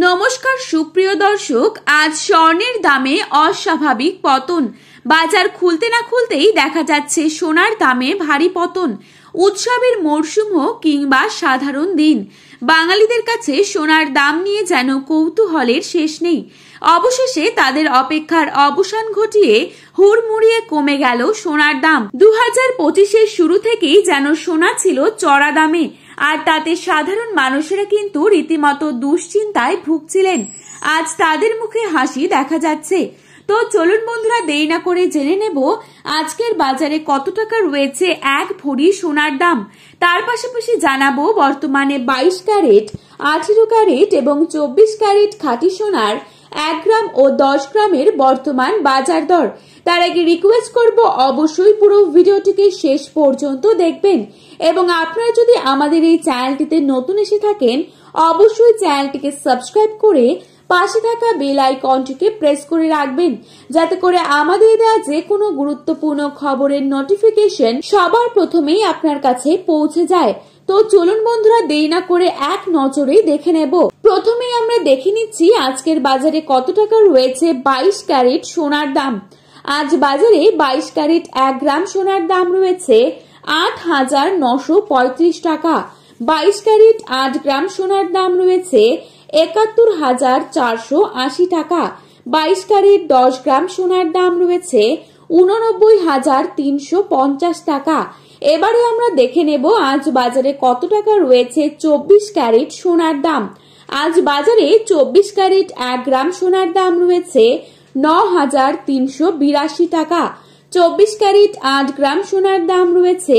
নমস্কার সুপ্রিয় দর্শক, আজ স্বর্ণের দামে অস্বাভাবিক পতন। বাজার খুলতে না খুলতেই দেখা যাচ্ছে সোনার দামে ভারী পতন। উৎসবের মরশুম হোক কিংবা সাধারণ দিন, বাঙালিদের কাছে সোনার দাম নিয়ে যেন কৌতূহলের শেষ নেই। অবশেষে তাদের অপেক্ষার অবসান ঘটিয়ে হুড়মুড়িয়ে কমে গেল সোনার দাম। 2025-এর শুরু থেকেই যেন সোনা ছিল চড়া দামে, আর তাতে সাধারণ মানুষেরা কিন্তু রীতিমতো দুশ্চিন্তায় ভুগছিলেন। আজ তাদের মুখে হাসি দেখা যাচ্ছে। তো চলুন বন্ধুরা, দেরি না করে জেনে নেব আজকের বাজারে কত টাকা রয়েছে এক ভরি সোনার দাম। তার পাশাপাশি জানাবো বর্তমানে 22 ক্যারেট, 18 ক্যারেট এবং 24 ক্যারেট খাঁটি সোনার 1 গ্রাম ও 10 গ্রামের বর্তমান বাজার দর। তার আগে রিকোয়েস্ট করব অবশ্যই পুরো ভিডিওটিকে শেষ পর্যন্ত দেখবেন, এবং আপনারা যদি আমাদের এই চ্যানেলটিতে নতুন এসে থাকেন অবশ্যই চ্যানেলটিকে সাবস্ক্রাইব করে পাশে থাকা বেল আইকনটিকে প্রেস করে রাখবেন, যাতে করে আমাদের দেওয়া যে কোনো গুরুত্বপূর্ণ খবরের নোটিফিকেশন সবার প্রথমেই আপনার কাছে পৌঁছে যায়। তো চলুন বন্ধুরা, দেরি না করে এক নজরেই দেখে নেব। প্রথমেই আমরা দেখে নিচ্ছি আজকের বাজারে কত টাকা রয়েছে 22 ক্যারেট সোনার দাম। আজ বাজারে 22 ক্যারেট 1 গ্রাম সোনার দাম রয়েছে 8,935 টাকা। 22 ক্যারেট 8 গ্রাম সোনার দাম রয়েছে 71,480 টাকা। 22 ক্যারেট 10 গ্রাম সোনার দাম রয়েছে 89,350 টাকা। এবারে আমরা দেখে নেব আজ বাজারে কত টাকা রয়েছে 24 ক্যারেট সোনার দাম। আজ বাজারে 24 ক্যারেট 1 গ্রাম সোনার দাম রয়েছে 9,382 টাকা। 24 ক্যারেট 8 গ্রাম সোনার দাম রয়েছে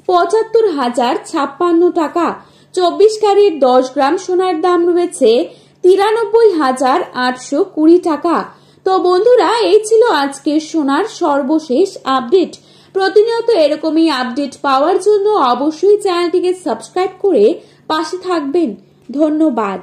75,056 টাকা। 24 ক্যারেট 10 গ্রাম সোনার দাম রয়েছে 93,820 টাকা। তো বন্ধুরা, এই ছিল আজকের সোনার সর্বশেষ আপডেট। প্রতিনিয়ত এরকমই আপডেট পাওয়ার জন্য অবশ্যই চ্যানেলটিকে সাবস্ক্রাইব করে পাশে থাকবেন। ধন্যবাদ।